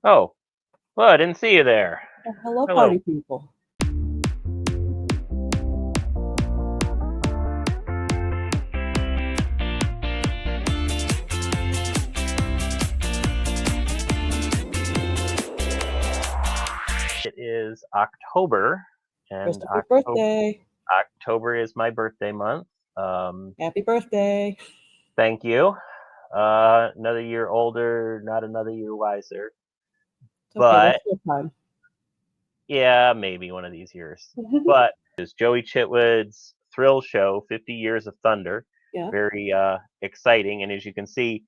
Oh, well, I didn't see you there. Hello, Hello. party people. It is October, and Christopher's birthday. October is my birthday month. Happy birthday. Thank you. Another year older, not another year wiser. It's okay, there's But still time. yeah, maybe one of these years. But it's Joey Chitwood's thrill show, 50 Years of Thunder. Yeah. Very exciting. And as you can see,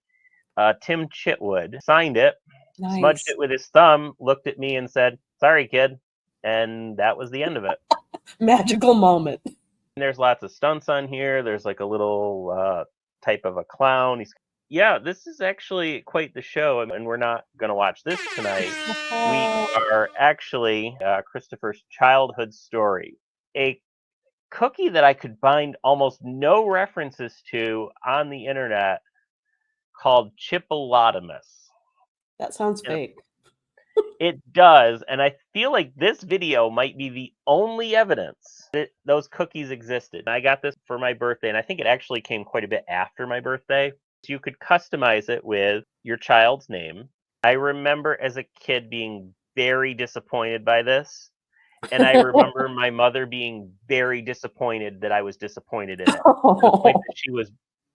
Tim Chitwood signed it, smudged Nice. it with his thumb, looked at me and said, "Sorry, kid." And that was the end of it. Magical moment. And there's lots of stunts on here. There's like a little type of a clown. Yeah, this is actually quite the show, and we're not going to watch this tonight. We are actually Christopher's childhood story, a cookie that I could find almost no references to on the internet called Chipolotamus. That sounds And fake. it does, and I feel like this video might be the only evidence that those cookies existed. I got this for my birthday, and I think it actually came quite a bit after my birthday. So you could customize it with your child's name. I remember as a kid being very disappointed by this, and I remember my mother being very disappointed that I was disappointed in it. To the point that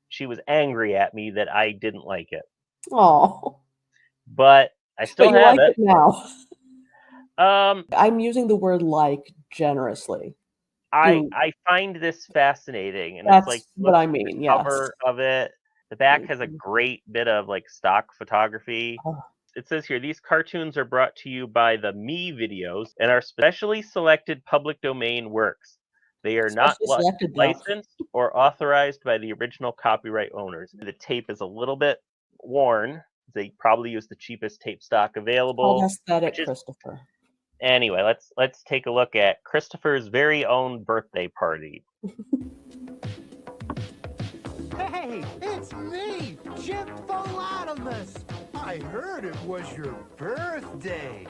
she was angry at me that I didn't like it. Oh. But I still But you have like it. now. I'm using the word like generously. I find this fascinating, and it's like That's what look I at mean, the yes. cover of it. The back has a great bit of like stock photography. Oh. It says here, these cartoons are brought to you by the Me Videos and are specially selected public domain works. They are not Especially selected, though. licensed or authorized by the original copyright owners. The tape is a little bit worn. They probably use the cheapest tape stock available. How aesthetic, Christopher. Anyway, let's take a look at Christopher's very own birthday party. Hey, it's me, Chipolotamus. I heard it was your birthday.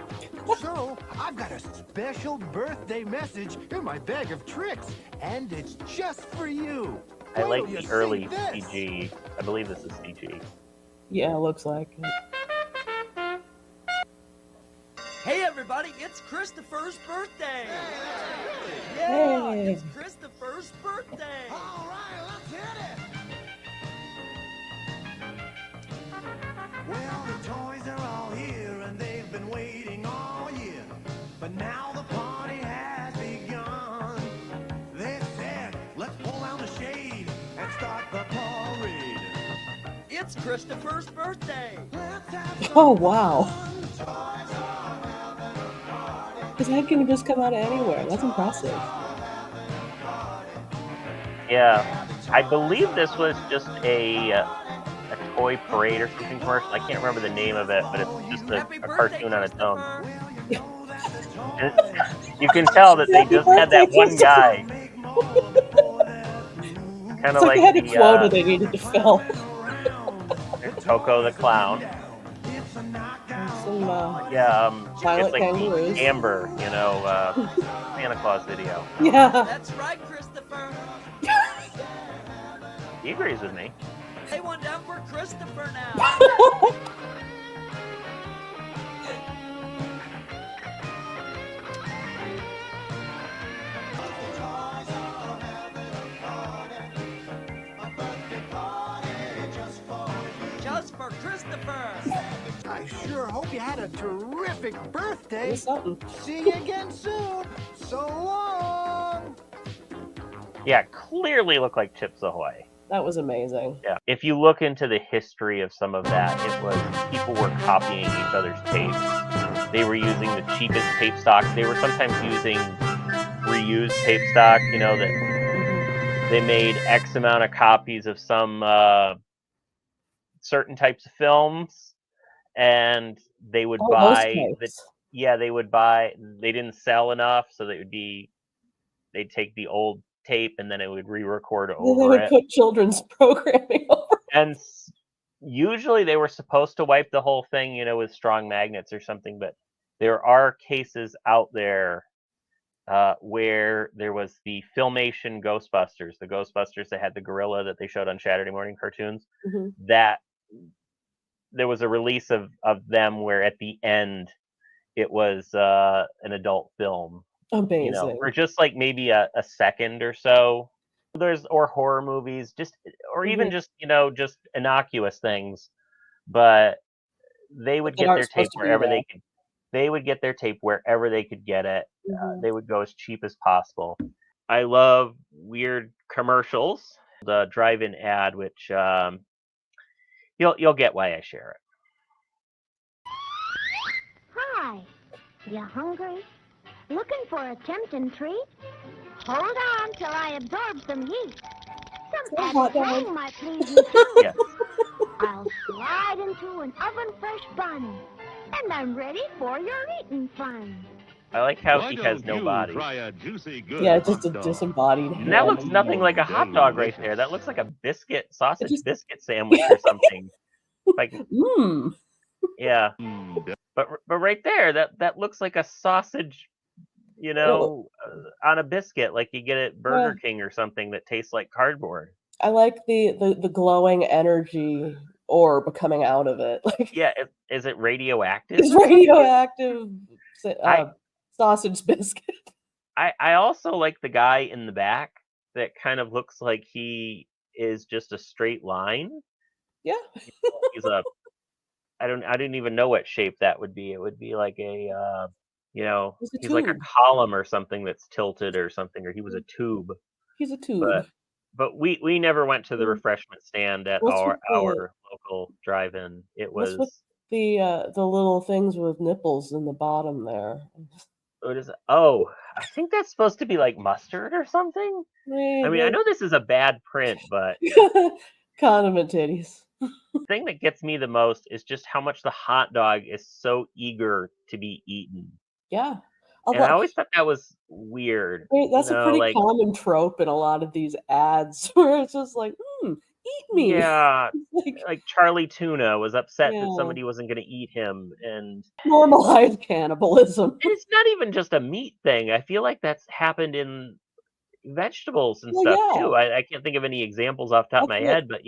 So, I've got a special birthday message in my bag of tricks, and it's just for you. I like the early CG. I believe this is CG. Yeah, it looks like it. Hey everybody, it's Christopher's birthday! Hey, Yeah, Hey. it's Christopher's birthday! all right, let's hit it. Well, the toys are all here and they've been waiting all year. But now the party has begun. They said, let's pull down the shade and start the parade. It's Christopher's birthday! Oh, wow. His head can just come out of anywhere. That's impressive. Yeah, I believe this was just a toy parade or something commercial. I can't remember the name of it, but it's just a cartoon on its own. And you can tell that they just had that one guy. Kind of like They had a the quota they needed to fill. Coco the Clown. Some It's like kangaroos. the Amber, Santa Claus video. Yeah. That's right, Christopher! He agrees with me. Lay one down for Christopher now! Just for Christopher! I sure hope you had a terrific birthday. It's something. See you again soon. So long. Yeah, clearly look like Chips Ahoy. That was amazing. Yeah. If you look into the history of some of that, it was people were copying each other's tapes. They were using the cheapest tape stocks. They were sometimes using reused tape stock, that they made X amount of copies of some certain types of films, and they would buy they didn't sell enough, so they'd take the old tape and then it would re-record over They would it. put children's programming over. And Usually they were supposed to wipe the whole thing, with strong magnets or something, but there are cases out there where there was the Filmation Ghostbusters, the Ghostbusters that had the gorilla that they showed on Saturday morning cartoons, Hmm. that there was a release of them where at the end it was an adult film, Amazing. for just like maybe a second or so. Or horror movies, or even Hmm. just innocuous things, but they But would they get aren't their tape supposed to be wherever there. they could. They would get their tape wherever they could get it. Hmm. They would go as cheap as possible. I love weird commercials. The drive-in ad, which you'll get why I share it. Hi. You hungry? Looking for a tempting treat? Hold on till I absorb some heat. Some Oh, added hot dog. tang might please you too. Yes. I'll slide into an oven-fresh bun, and I'm ready for your eating fun. I like how Why he don't has no you body. try a juicy good Yeah, hot just a dog? disembodied And that looks hand. nothing like a hot dog right there. That looks like a sausage just- biscuit sandwich or something. Like, Mmm. yeah. Mm, But right there, that looks like a sausage, on a biscuit, like you get at Burger King or something that tastes like cardboard. I like the glowing energy orb coming out of it. Like Yeah, is it radioactive? it's or something? radioactive I sausage biscuit. I also like the guy in the back that kind of looks like he is just a straight line. Yeah. He's a I didn't even know what shape that would be. It would be like He's a he's like a tube. column or something that's tilted or something, or he was a tube. He's a But tube. we never went to the Mm. refreshment stand at What's with our local drive-in. It what's with was the little things with nipples in the bottom there? what is it? Oh, I think that's supposed to be like mustard or something. I mean, I know this is a bad print, but Condiment titties. the thing that gets me the most is just how much the hot dog is so eager to be eaten. Yeah. And I Although always thought that was weird. that's a pretty Like, common trope in a lot of these ads where it's just like, eat me. yeah, Like, like Charlie Tuna was upset that yeah. somebody wasn't going to eat him, and Normalized cannibalism. it's not even just a meat thing. I feel like that's happened in vegetables and Well, stuff yeah. too. I can't think of any examples off the top of my That's head, but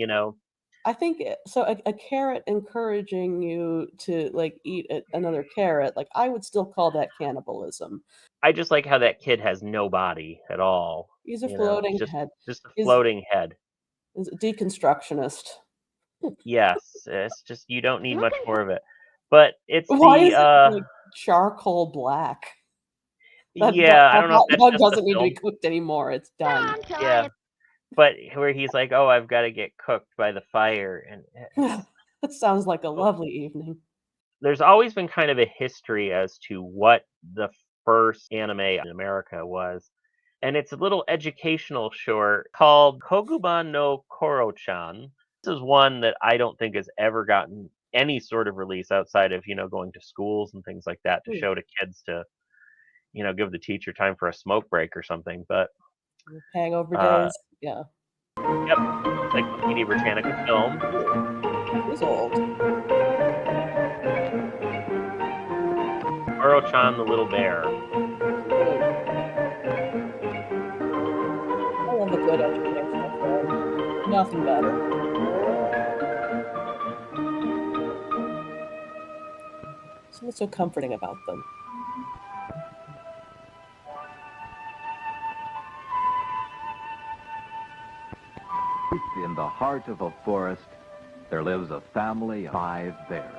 I think so. A carrot encouraging you to like eat another carrot, like I would still call that cannibalism. I just like how that kid has no body at all. He's a He's floating just head. just a Is floating head. is a deconstructionist. Yes, it's just you don't need much more of it. But it's Why is the it like charcoal black? That yeah, I don't know if hot that's dog just the doesn't need to be film. cooked anymore. It's done. Down till Yeah, but where he's like, "Oh, I've got to get cooked by the fire," and That sounds like a oh, lovely evening. there's always been kind of a history as to what the first anime in America was. And it's a little educational short called Koguban no Koro-chan. This is one that I don't think has ever gotten any sort of release outside of, going to schools and things like that to Hmm. show to kids to, give the teacher time for a smoke break or something. But Hangover uh, days. Yeah. yep, Encyclopedia Britannica film. He's old. Koro-chan the little bear. I love a good educational film. Nothing better. What's so comforting about them? In the heart of a forest, there lives a family of 5 bears.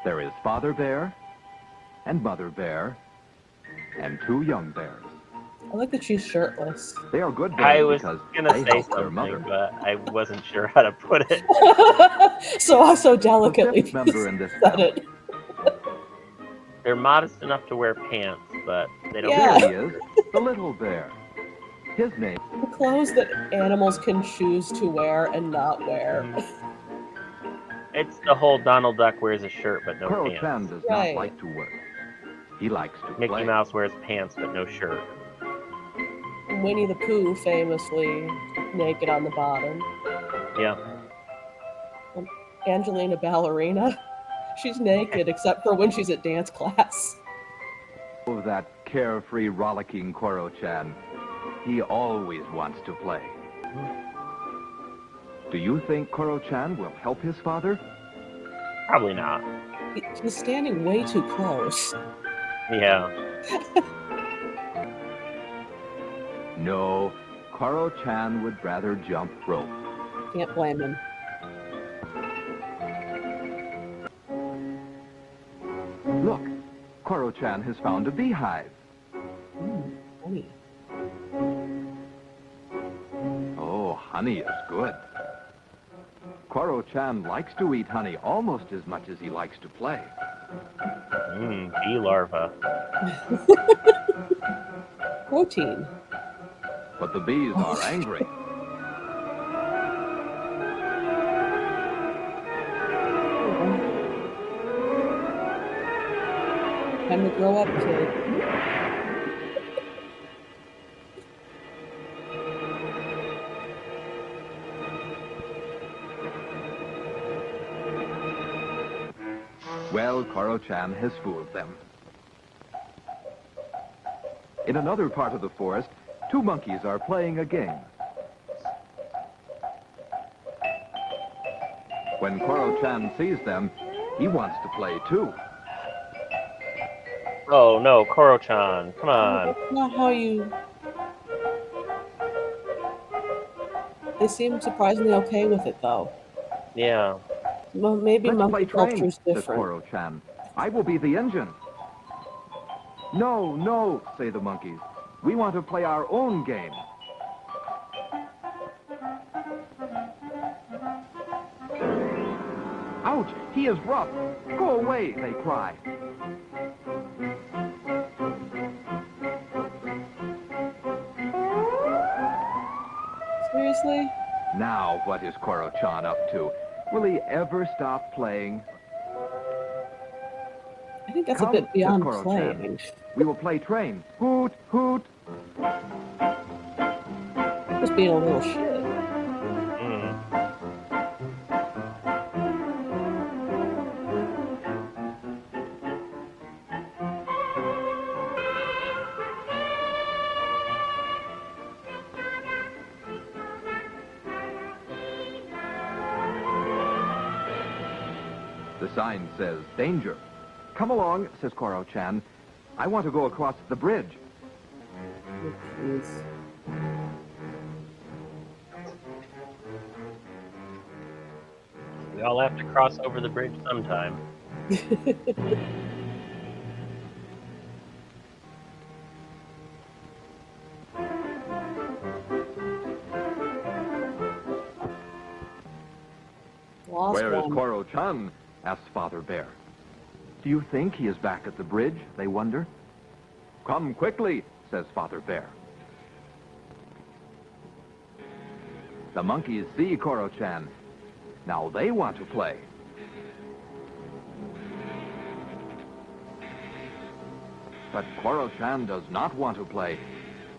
There is Father Bear and Mother Bear and 2 young bears. I like that she's shirtless. They are good I bears was because gonna they say help their something, mother. but I wasn't sure how to put it. so The delicately 5th member in this said family. it. They're modest enough to wear pants, but they don't. Yeah. Here he is, the little bear. His name. The clothes that animals can choose to wear and not wear. It's the whole Donald Duck wears a shirt but no Koro-chan pants. does Right. not like to work. He likes to Mickey play. Mouse wears pants but no shirt. Winnie the Pooh famously naked on the bottom. Yeah. Angelina Ballerina. She's naked except for when she's at dance class. Oh, that carefree, rollicking Koro-chan. He always wants to play. Do you think Koro-chan will help his father? Probably not. He's standing way too close. Yeah. No, Koro-chan would rather jump rope. Can't blame him. Look, Koro-chan has found a beehive. Honey. Oh, honey is good. Koro-chan likes to eat honey almost as much as he likes to play. Bee larva. Protein. But the bees are angry. Time to grow up, kid. Well, Koro-chan has fooled them. In another part of the forest, two monkeys are playing a game. When Koro-chan sees them, he wants to play too. Oh no, Koro-chan, come on. That's not how you... They seem surprisingly okay with it, though. Yeah. Well, maybe Let's play monkey train, culture's says different. Koro-chan. I will be the engine. No, no, say the monkeys. We want to play our own game. Ouch, he is rough. Go away, they cry. Seriously? Now, what is Koro-chan up to? Will he ever stop playing? I think that's Come, a bit beyond says Koro-chan. playing. We will play train. Hoot, hoot. Just being a little shit. The sign says danger. Come along, says Koro-chan. I want to go across the bridge. Oh, please. We all have to cross over the bridge sometime. Lost Where is one. Koro-chan? Asks Father Bear. Do you think he is back at the bridge? They wonder. Come quickly, says Father Bear. The monkeys see Koro-chan. Now they want to play. But Koro-chan does not want to play.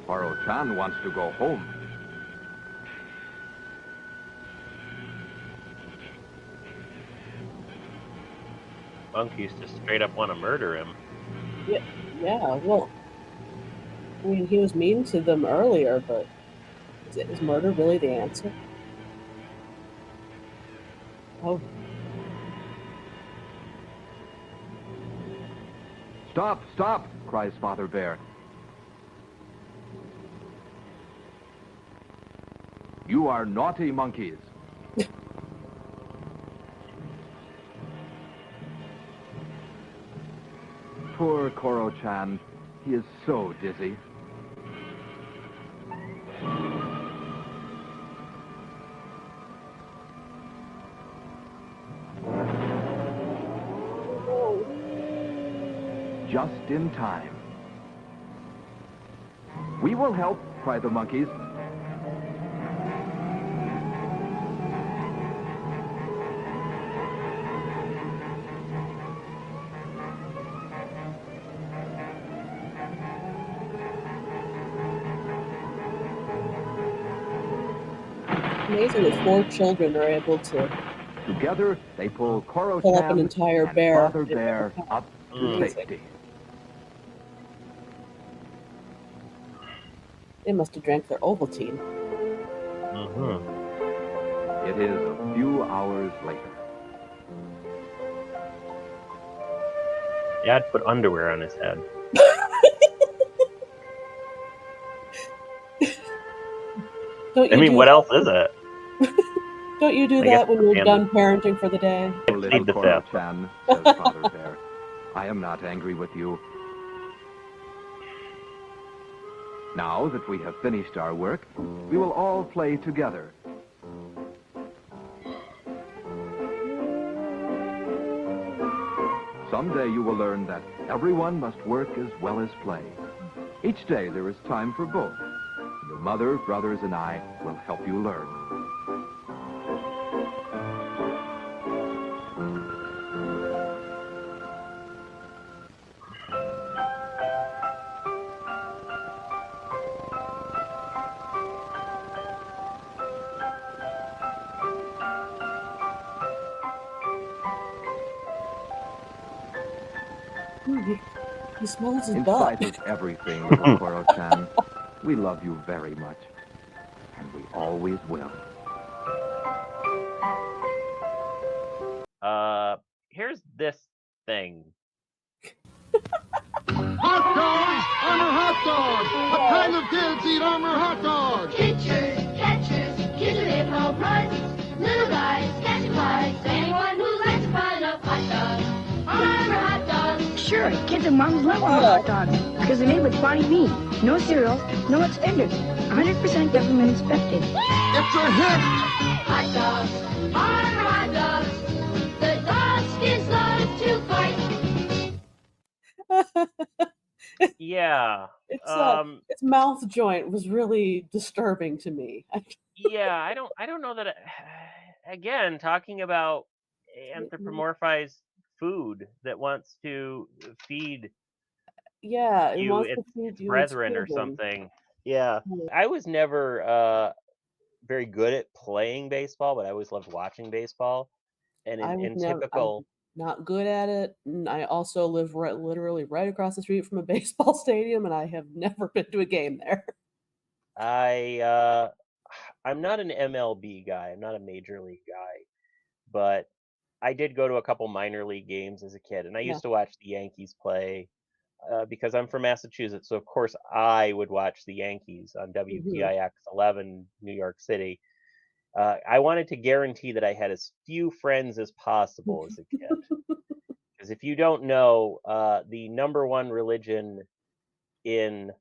Koro-chan wants to go home. Monkeys just straight up want to murder him. Yeah, well, I mean, he was mean to them earlier, but is murder really the answer? Oh, Stop, stop, cries Father Bear. You are naughty monkeys. Poor Koro-chan. He is so dizzy. Just in time. We will help, cry the monkeys. amazing that 4 children are able to Together, they pull pull up an Koro-chan entire and bear Father in one Bear pack. up to Mm. safety. They must have drank their Ovaltine. Mm-hmm. It is a few hours later. Dad put underwear on his head. Don't I you mean, do what that? else is it? Don't you do I guess that when the you're panda. done parenting for the day? Oh, little Plead the fifth. Koro-chan, says Father Bear, I am not angry with you. Now that we have finished our work, we will all play together. Someday you will learn that everyone must work as well as play. Each day there is time for both. Your mother, brothers, and I will help you learn. He smells his In butt. spite of everything, little Koro-chan, we love you very much. And we always will. Here's this thing. Hot dogs! Armor hot dogs! What kind of kids eat armor hot dogs? Pitchers, catchers, kids who hit home runs, little guys catching flies, anyone who likes a pile of hot dogs. Armor hot dogs. Sure, kids and moms love our hot dogs because they're made with body meat, no cereals, no extenders, 100% government inspected. It's a hit! Hot dogs, armor hot dogs. The dogs kids love to fight. Yeah. Its mouth joint was really disturbing to me. Yeah, I don't know that again, talking about anthropomorphized food that wants to feed Yeah, it you wants to its feed you its brethren or children. something. Yeah. Yeah. I was never very good at playing baseball, but I always loved watching baseball. And I was in I'm typical not good at it, and I also live literally right across the street from a baseball stadium, and I have never been to a game there. I'm not an MLB guy. I'm not a major league guy, but I did go to a couple minor league games as a kid, and I Yeah. used to watch the Yankees play because I'm from Massachusetts. So of course I would watch the Yankees on Mhm. WPIX 11, New York City. I wanted to guarantee that I had as few friends as possible as a kid, because if you don't know, the number one religion in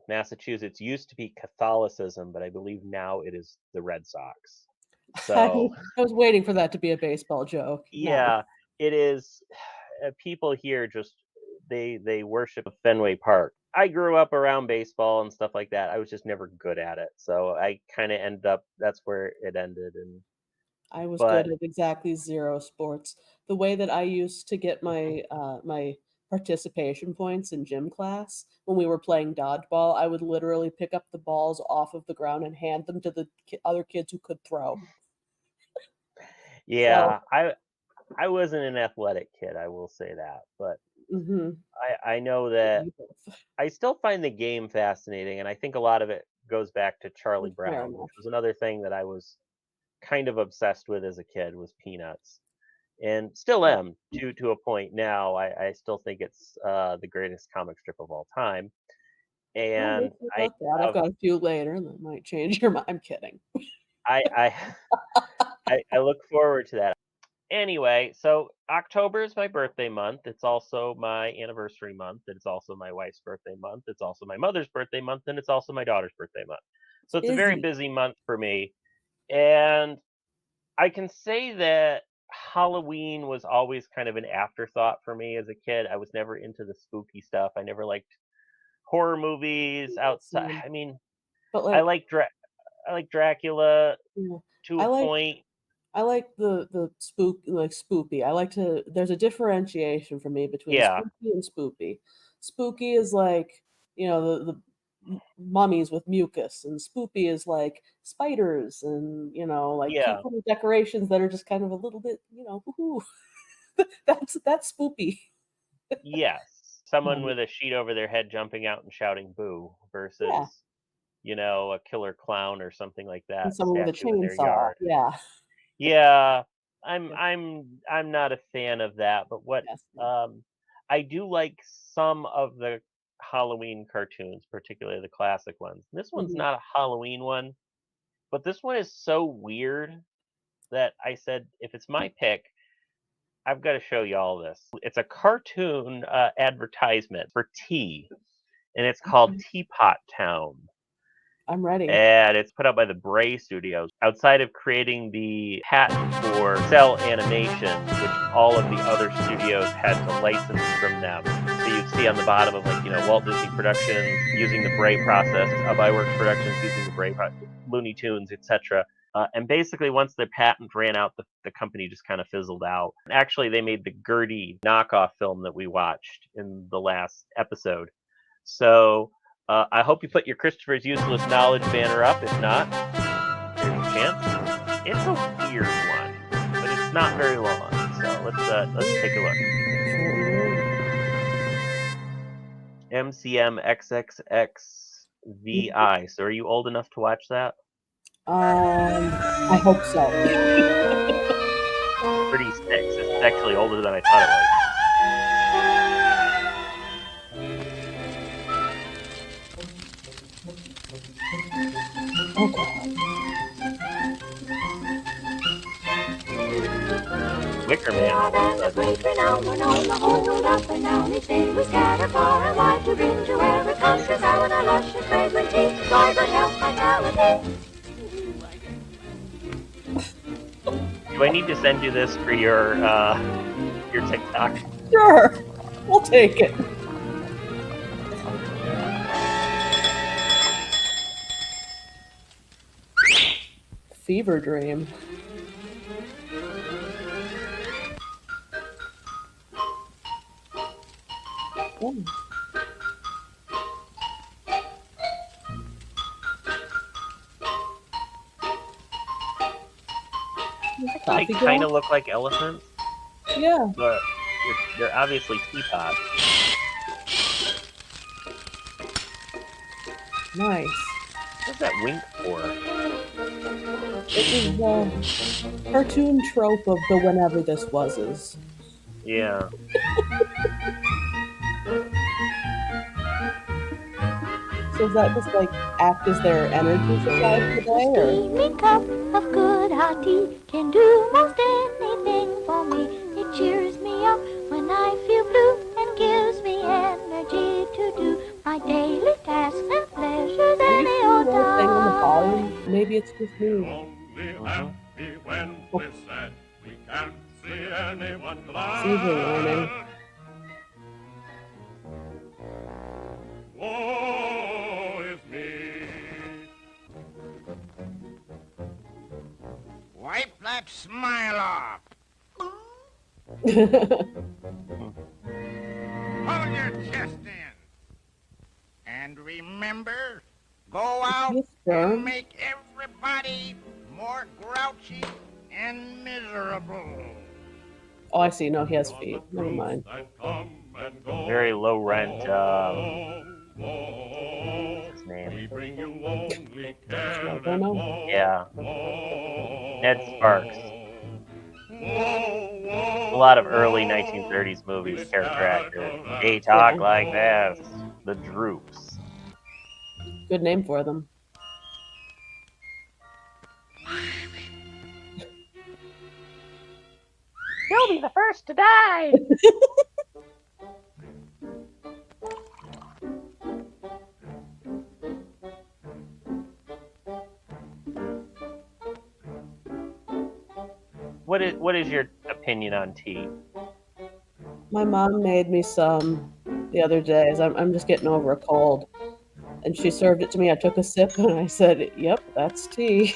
Massachusetts used to be Catholicism, but I believe now it is the Red Sox. So I was waiting for that to be a baseball joke. Nice. yeah, it is. People here just they worship Fenway Park. I grew up around baseball and stuff like that. I was just never good at it, so I kind of ended up. That's where it ended. And I was but good at exactly 0 sports. The way that I used to get my participation points in gym class when we were playing dodgeball, I would literally pick up the balls off of the ground and hand them to the other kids who could throw. So, yeah, I wasn't an athletic kid. I will say that, but mhm, I know that you both. I still find the game fascinating, and I think a lot of it goes back to Charlie Fair Brown, which enough. was another thing that I was kind of obsessed with as a kid was Peanuts, and still Yeah. am to a point now. I still think it's the greatest comic strip of all time, Well, we'll and see about that. I've got a few later that might change your mind. I'm kidding. I I I look forward to that. Anyway, so October is my birthday month. It's also my anniversary month. It's also my wife's birthday month. It's also my mother's birthday month, and it's also my daughter's birthday month. So it's a very Busy. busy month for me. And I can say that Halloween was always kind of an afterthought for me as a kid. I was never into the spooky stuff. I never liked horror movies outside. Same. I mean, But I like, like I like Dracula yeah, to I a like point. I like the spoopy. I like to there's a differentiation for me between Yeah. spooky and spoopy. Spooky is like, the mummies with mucus, and spoopy is like spiders and like cute Yeah. little decorations that are just kind of a little bit woohoo. That's spoopy. Yes. Someone Mummy. with a sheet over their head jumping out and shouting boo Yeah, versus, a killer clown or something like and that someone with a statue in their chainsaw. yard. Yeah. Yeah, I'm Yeah. I'm not a fan of that, but what Yes. I do like some of the Halloween cartoons, particularly the classic ones. This one's Mhm. not a Halloween one, but this one is so weird that I said if it's my pick, I've got to show you all this. It's a cartoon advertisement for tea, and it's called Okay. Teapot Town. I'm ready. And it's put out by the Bray Studios. Outside of creating the patent for cell animation, which all of the other studios had to license from them. So you'd see on the bottom of Walt Disney Productions using the Bray process, Iworks Productions using the Bray Looney Tunes, etc. And basically, once the patent ran out, the company just kind of fizzled out. Actually, they made the Gertie knockoff film that we watched in the last episode. So I hope you put your Christopher's Useless Knowledge banner up. If not, there's a chance. It's a weird one, but it's not very long. So let's take a look. MCM XXXVI. So are you old enough to watch that? I hope so. 36. This is actually older than I thought it was. Wicker Man. all of a sudden. Do I need to send you this for your TikTok? Sure, we'll take it. Fever Dream. Oh. They kind of look like elephants, Yeah. but they're obviously teapots. Nice. What's that wink for? It is the cartoon trope of the whenever this wases. Yeah. So does that just act as their energy supply for the day, or? Steamy cup of good hot tea can do most anything for me. It cheers me up when I feel blue and gives me energy to do my daily tasks and pleasures any old Thing on the time. volume? Maybe it's just me. Happy when we're sad, we can't see anyone glad. Season warning. Woe is me. Wipe that smile off. Hold your chest in. And remember, go out and make everybody more grouchy and miserable. Oh, I see. No, he has feet. Never mind. Very low rent. What's his name? Yeah. Ned Sparks. A lot of early 1930s movies, character actors. They talk like this. The Droops. Good name for them. You'll be the first to die. What is your opinion on tea? My mom made me some the other day as I'm just getting over a cold. And she served it to me. I took a sip and I said, "Yep, that's tea."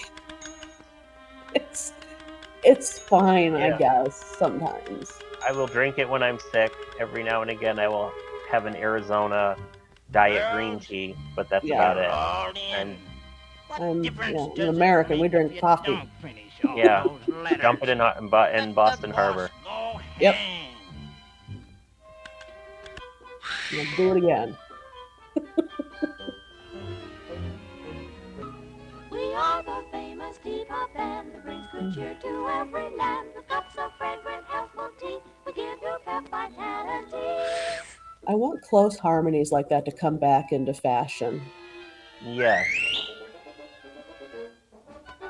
It's fine, I guess, sometimes. I will drink it when I'm sick. Every now and again I will have an Arizona diet green tea, but that's Yeah. about it. And I'm American. We drink coffee. yeah, dump it in Boston Harbor. Yep. Let's do it again. We are the famous teapot band that brings good cheer to every land. With cups of fragrant, healthful tea, we give you pep vitality. I want close harmonies like that to come back into fashion. Yes.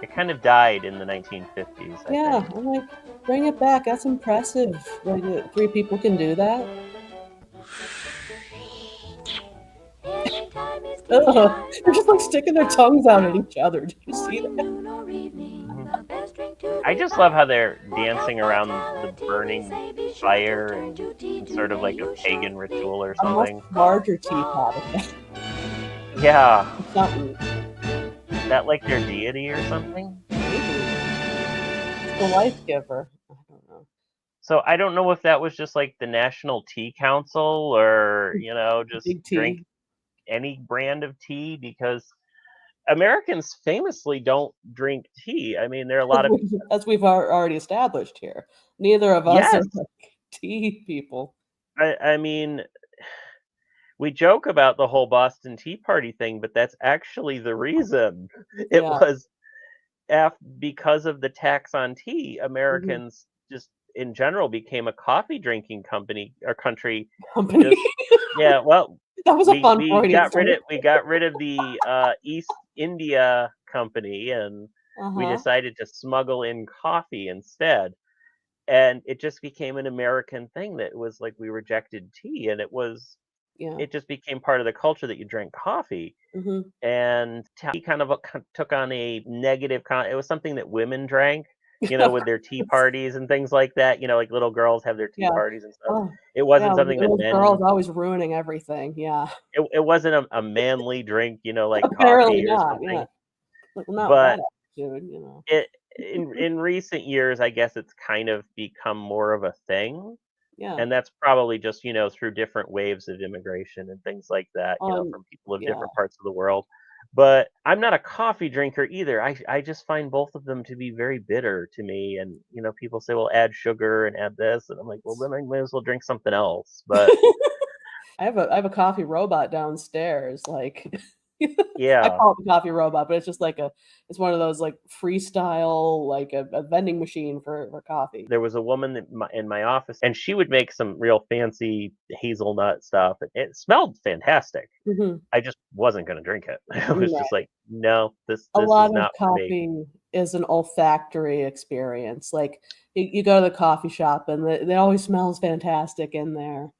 It kind of died in the 1950s, I Yeah, think. I'm like, bring it back. That's impressive. Like, 3 people can do that. Anytime is tea Ugh, time, they're just like sticking their tongues out at each other. Do you see morning, that? noon, or evening, Mhm. the best drink to I be just love found. how they're For health dancing around the vitality, we burning say be sure to fire turn and to tea in sort of today. like a You pagan should be ritual or A much something. larger teapot, if that's Yeah. something. Is that like their deity or something? Maybe. It's the life giver. I don't know. So I don't know if that was just like the National Tea Council or, just Big drink T. any brand of tea because Americans famously don't drink tea. I mean, there are a lot of As we've already established here. Neither of us are yes. like tea people. I mean, we joke about the whole Boston Tea Party thing, but that's actually the reason. It Yeah. was because of the tax on tea, Mhm. Americans just in general became a coffee drinking company or country. Company. Just yeah, well, That was a we fun we Freudian got slip. rid of the East India Company, and we Uh-huh. decided to smuggle in coffee instead. And it just became an American thing that was like we rejected tea, and Yeah. it just became part of the culture that you drank coffee. Mhm. And tea kind of took on a negative it was something that women drank, Of with their tea course. parties and things like that, like little girls have their tea Yeah. parties and stuff. Oh, It yeah, wasn't something that those girls men always ruining everything. Yeah. it wasn't a manly drink, like Apparently coffee or not, yeah. something. Like, not with that But attitude. it in recent years, I guess it's kind of become more of a thing. Yeah. And that's probably just, through different waves of immigration and things like that, Um, from people of yeah. different parts of the world. But I'm not a coffee drinker either. I just find both of them to be very bitter to me. And, people say, well, add sugar and add this. And I'm like, well, then I might as well drink something else. But I have a coffee robot downstairs, like I yeah, call it the coffee robot, but it's just like it's one of those, like, freestyle, like, a vending machine for coffee. there was a woman in my office, and she would make some real fancy hazelnut stuff. And it smelled fantastic. Mhm. I just wasn't going to drink it. I was Yeah. just like, no, A this is lot of not for me. coffee is an olfactory experience, like, you go to the coffee shop and it always smells fantastic in there,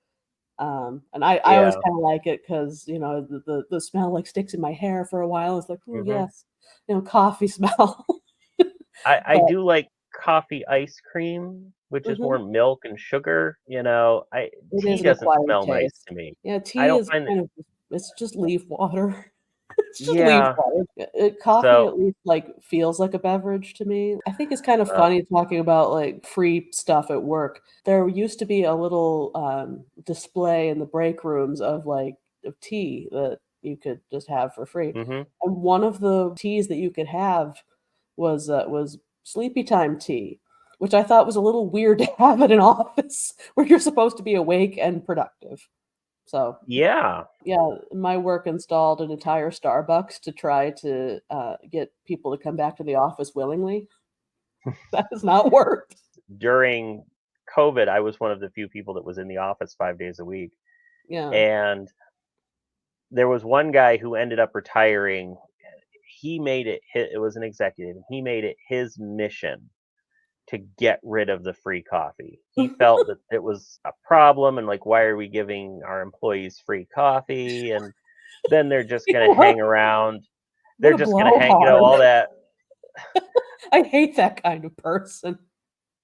and I always Yeah. kinda like it 'cause, the smell, like, sticks in my hair for a while, it's like, "Ooh, hmm yes," coffee smell. I But do like coffee ice cream, which is more mhm, milk and sugar. I it tea is an doesn't acquired smell nice taste. to me. Yeah, I tea don't is find it. kind of it's just leaf water. It's just leaf Yeah. water. Coffee So, at least, like, feels like a beverage to me. I think it's kind of uh, funny talking about, like, free stuff at work. There used to be a little, display in the break rooms of tea that you could just have for free, hmm and one of the teas that you could have was sleepy time tea, which I thought was a little weird to have at an office where you're supposed to be awake and productive. So yeah. yeah, my work installed an entire Starbucks to try to, get people to come back to the office willingly. That has not worked. During COVID, I was one of the few people that was in the office 5 days a week, Yeah. and there was one guy who ended up retiring. He made it. It was an executive. He made it his mission to get rid of the free coffee. He felt that it was a problem and like, why are we giving our employees free coffee? And then they're just going to What hang around. what They're a just going to hang, blowhard. all that. I hate that kind of person.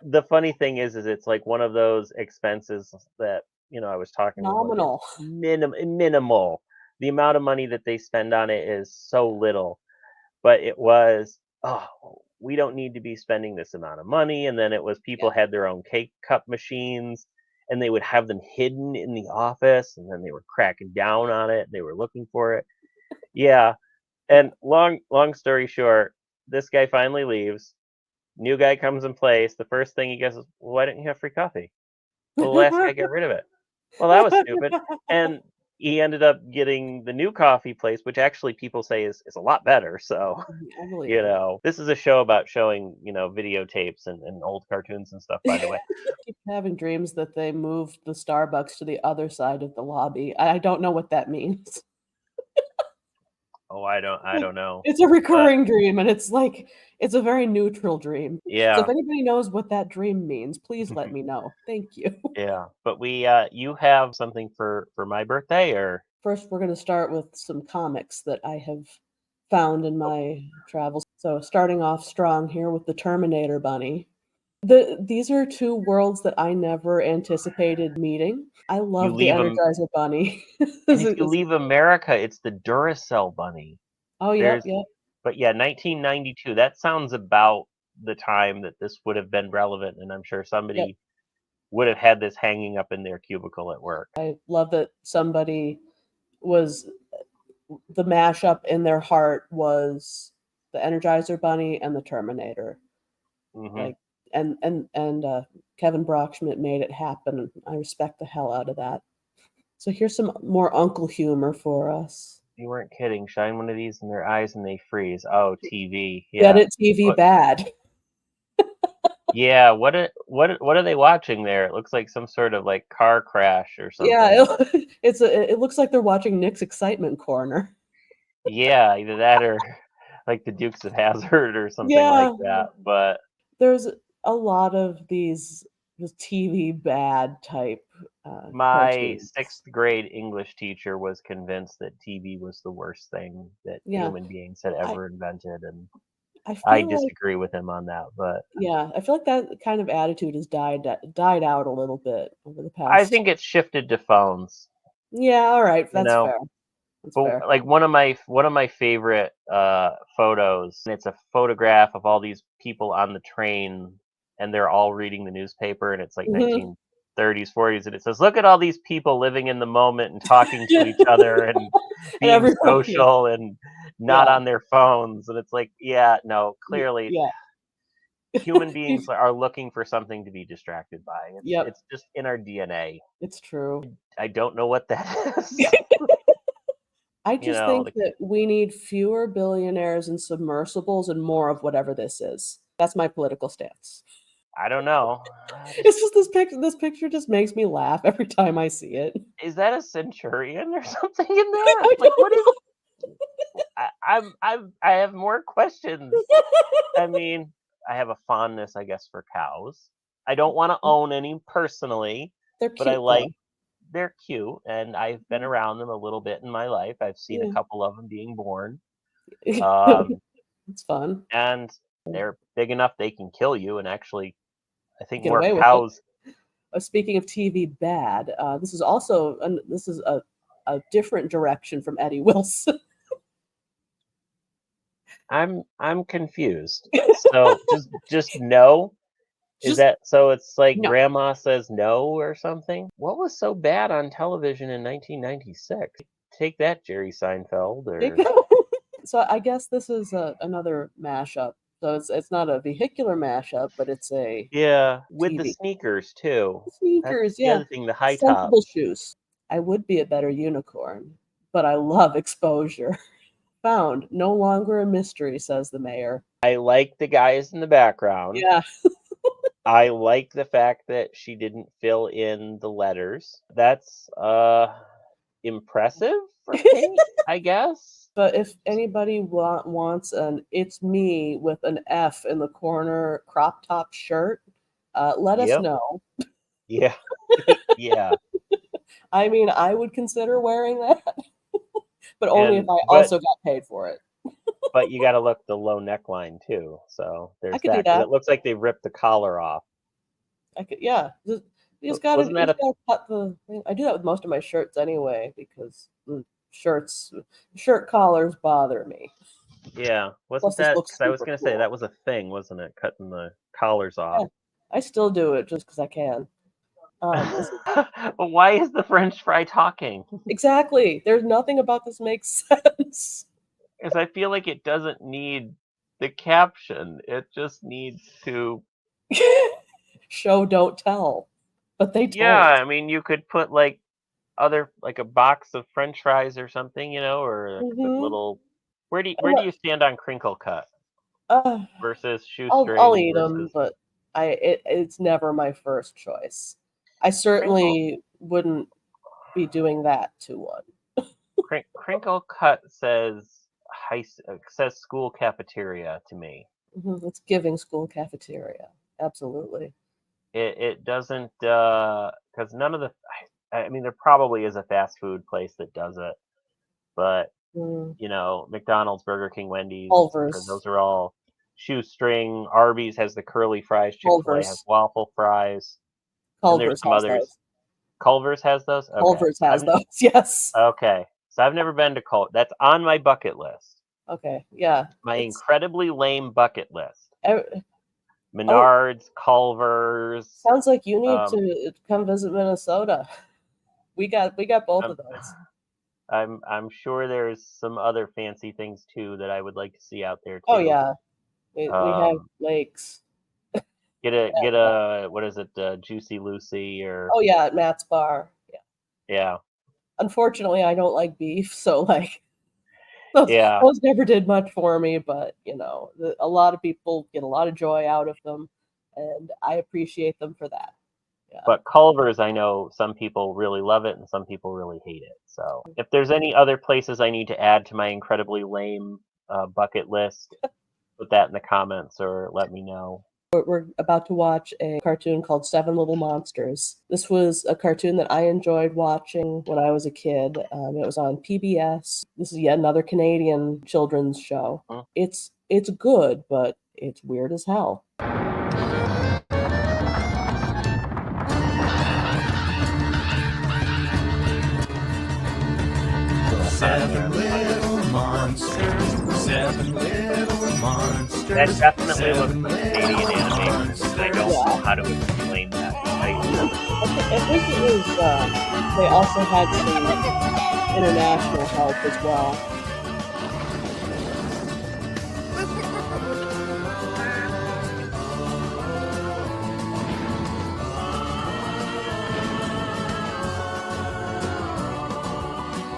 The funny thing is it's like one of those expenses that, I was talking with one, it's Nominal. minimal. The amount of money that they spend on it is so little. But it was, "Oh, we don't need to be spending this amount of money," and then it was people Yeah. had their own K-Cup machines, and they would have them hidden in the office, and then they were cracking down on it. They were looking for it. Yeah, and long story short, this guy finally leaves. New guy comes in place. The first thing he goes is, well, "Why didn't you have free coffee?" Well, the last guy got rid of it. Well, that was stupid. And he ended up getting the new coffee place, which actually people say is a lot better. So, I believe it. this is a show about showing, videotapes and old cartoons and stuff, by the way. Keep having dreams that they moved the Starbucks to the other side of the lobby. I don't know what that means. Oh, I don't know. It's a But recurring dream, and it's like it's a very neutral dream. So if yeah. anybody knows what that dream means, please let me know. Thank you. Yeah. But you have something for my birthday, or First, we're gonna start with some comics that I have found in my travels. So starting off strong here with the Terminator Bunny. These are two worlds that I never anticipated meeting. I you love the leave them, Energizer Bunny. and if you leave America, it's the Duracell bunny. Oh, yep, There's yep, But yeah, 1992, that sounds about the time that this would have been relevant, and I'm sure yep. somebody would have had this hanging up in their cubicle at work. I love that somebody was the mashup in their heart was the Energizer Bunny and the Terminator. Mhm. Like, and Kevin Brockschmidt made it happen, and I respect the hell out of that. So here's some more uncle humor for us. You weren't kidding. Shine one of these in their eyes and they freeze. Oh, TV. Get Yeah. it? TV What bad. Yeah, what are they watching there? It looks like some sort of, like, car crash or Yeah, something. it looks like they're watching Nick's Excitement Corner. Yeah, either that or, like, the Dukes of Hazzard or something like Yeah, that, but there's a lot of these just TV bad type my cartoons. 6th grade English teacher was convinced that TV was the worst thing that Yeah, human beings had I ever invented, and I I feel like disagree with him on that, but yeah, I feel like that kind of attitude has died out a little bit over the I past. think it's shifted to phones, Yeah, all right, you that's know? fair. That's But, fair. like, one of my favorite, photos, and it's a photograph of all these people on the train, and they're all reading the newspaper, and it's, like, Mhm. 1930s, 40s, and it says, "Look at all these people living in the moment and talking to each other and And being everyone, yeah, social and not yeah, on their phones," and it's like, yeah, no, clearly yeah. human beings are looking for something to be distracted by. It's Yep, it's just in our DNA. it's true. I don't know what that is. I just think Like, that we need fewer billionaires and submersibles and more of whatever this is. That's my political stance. I don't know. It's just this picture just makes me laugh every time I see it. Is that a centurion or something in there? I Like, what don't is? know. I have more questions. I mean, I have a fondness, I guess, for cows. I don't want to own any personally, They're but I cute like though. they're cute, and I've been around them a little bit in my life. I've seen a Yeah. couple of them being born, um, It's fun. and they're big enough they can kill you. And actually, I think Get more away with it. cows. Speaking of TV bad, this is also this is a different direction from Eddie Wilson. I'm confused. So just no. Is Just that so? It's like no. grandma says no or something? What was so bad on television in 1996? Take that, Jerry Seinfeld, or So I guess this is another mashup. So it's not a vehicular mashup, but it's a yeah, with the TV. sneakers too. That's Sneakers, the yeah. other thing, the high Sensible tops. shoes. I would be a better unicorn, but I love exposure. Found. No longer a mystery, says the mayor. I like the guys in the background. Yeah. I like the fact that she didn't fill in the letters. That's impressive for Kate, I guess. But if anybody wants an "It's me" with an F in the corner crop top shirt, let us Yep. know. Yeah. Yeah. I mean, I would consider wearing that, but only if And I but also got paid for it. But you gotta look the low neckline too, so I there's could do that, because that. it looks like they ripped the collar off. I could, yeah. W wasn't You that just a gotta cut the. I do that with most of my shirts anyway because shirts, shirt collars bother me. Yeah, wasn't Plus, this that? looks Because I was super gonna say cool. that was a thing, wasn't it? Cutting the collars off. Yeah, I still do it just because I can. This is Why is the French fry talking? exactly. There's nothing about this makes sense. Because I feel like it doesn't need the caption. It just needs to. Show don't tell, but they Yeah, don't. I mean, you could put like a box of French fries or something, or like a Hmm. little. Where do you stand on crinkle cut Uh, versus I'll shoestring eat them, versus but it's never my first choice. I crinkle? certainly wouldn't be doing that to one. Crinkle cut says school cafeteria to me. It's giving school cafeteria. Absolutely. It doesn't because none of the. I mean, there probably is a fast food place that does it, but Mm. McDonald's, Burger King, Wendy's, etc. Culver's. Those are all shoestring. Arby's has the curly fries. Chick-fil-A has Culver's. waffle fries, and there's Culver's some has others. those. Culver's has those. Okay, Culver's has those. Yes. okay. So I've never been to That's on my bucket list. Okay. Yeah. My It's incredibly lame bucket list. oh, Menards, Culver's. sounds like you need Um, to come visit Minnesota. We got both I'm, of those. I'm sure there's some other fancy things too that I would like to see out there Oh too. yeah. We have Um, lakes. get a what is it, Juicy Lucy or Oh yeah, at Matt's bar. Yeah. yeah, Unfortunately, I don't like beef, so like those, yeah. those never did much for me. But a lot of people get a lot of joy out of them, and I appreciate them for that. Yeah. But Culver's, I know some people really love it and some people really hate it. So if there's any other places I need to add to my incredibly lame bucket list, put that in the comments or let me know. We're about to watch a cartoon called Seven Little Monsters. This was a cartoon that I enjoyed watching when I was a kid. It was on PBS. This is yet another Canadian children's show. Hmm. It's good, but it's weird as hell. Seven little monsters, seven little monsters. That definitely looks like Canadian animation, and I don't know how to explain that. I think it was. They also had some international help as well.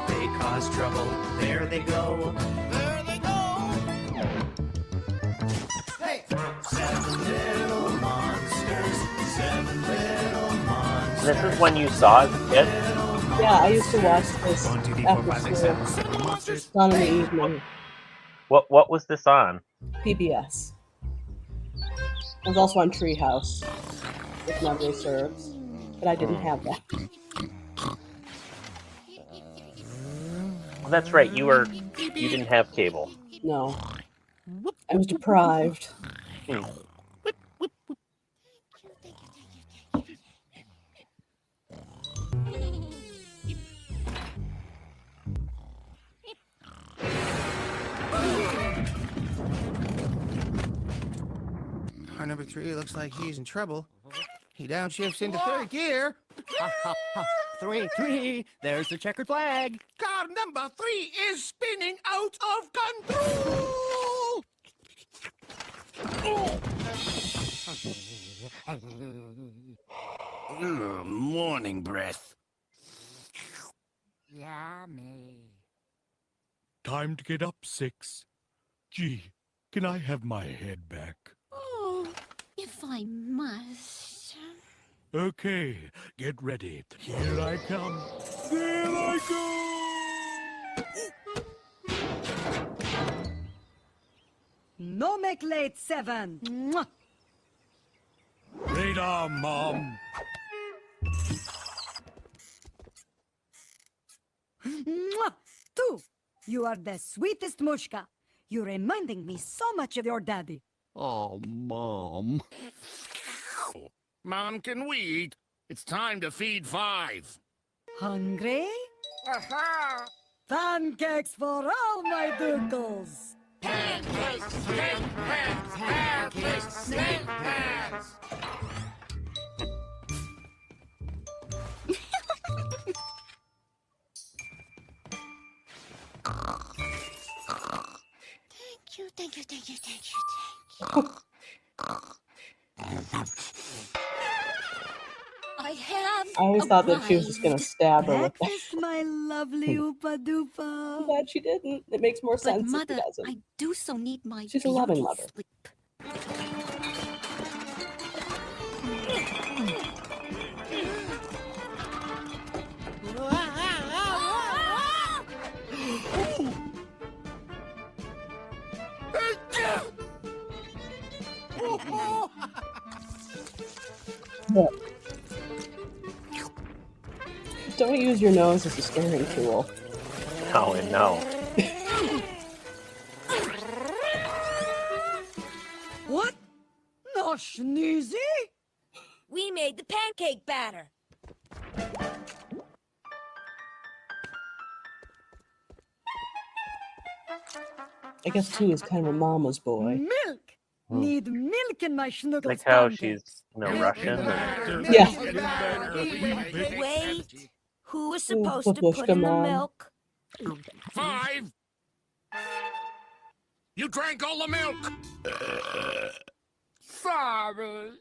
They cause trouble. There they go. There they go. Hey! Seven little monsters. Seven little monsters. This is when you saw as a kid? Yeah, I used to watch this 1, 2, 3, 4, 5, after 6, school. 7, 7 monsters. It's on in the evening. What was this on? PBS. It was also on Treehouse, if memory serves, but I didn't have that. Well, that's right. You didn't have cable. No, I was deprived. Hmm. Car number 3 looks like he's in trouble. He downshifts into third gear. Three. There's the checkered flag. Car number 3 is spinning out of control. Morning breath. Yummy. Time to get up, 6. Gee, can I have my head back? Oh, if I must. Okay, get ready. Here I come. There I go! No make late, 7. Mwah. Radar, Mom. Mwah. 2. You are the sweetest Mushka. You're reminding me so much of your daddy. Oh, Mom. Mom, can we eat? It's time to feed 5. Hungry? Aha! Pancakes for all my doodles. Pancakes, snake pants, pancakes, snake pants. I have I always thought that she was just gonna stab her with that. breakfast, my lovely Oopa I'm Doopa. glad she didn't. It makes more But sense if she Mother, doesn't. I do so need my She's a loving beauty mother. sleep. Yeah. Don't use your nose as a scaring tool. No, and no. What? No sneezy? We made the pancake batter. I guess too is kind of a mama's boy. Milk. Need milk in my schnuggles Like how pancakes. she's, Russian. And... Yeah. Wait. Who was Ooh, supposed to put babushka in the mom. milk? 5. You drank all the milk. Sorry.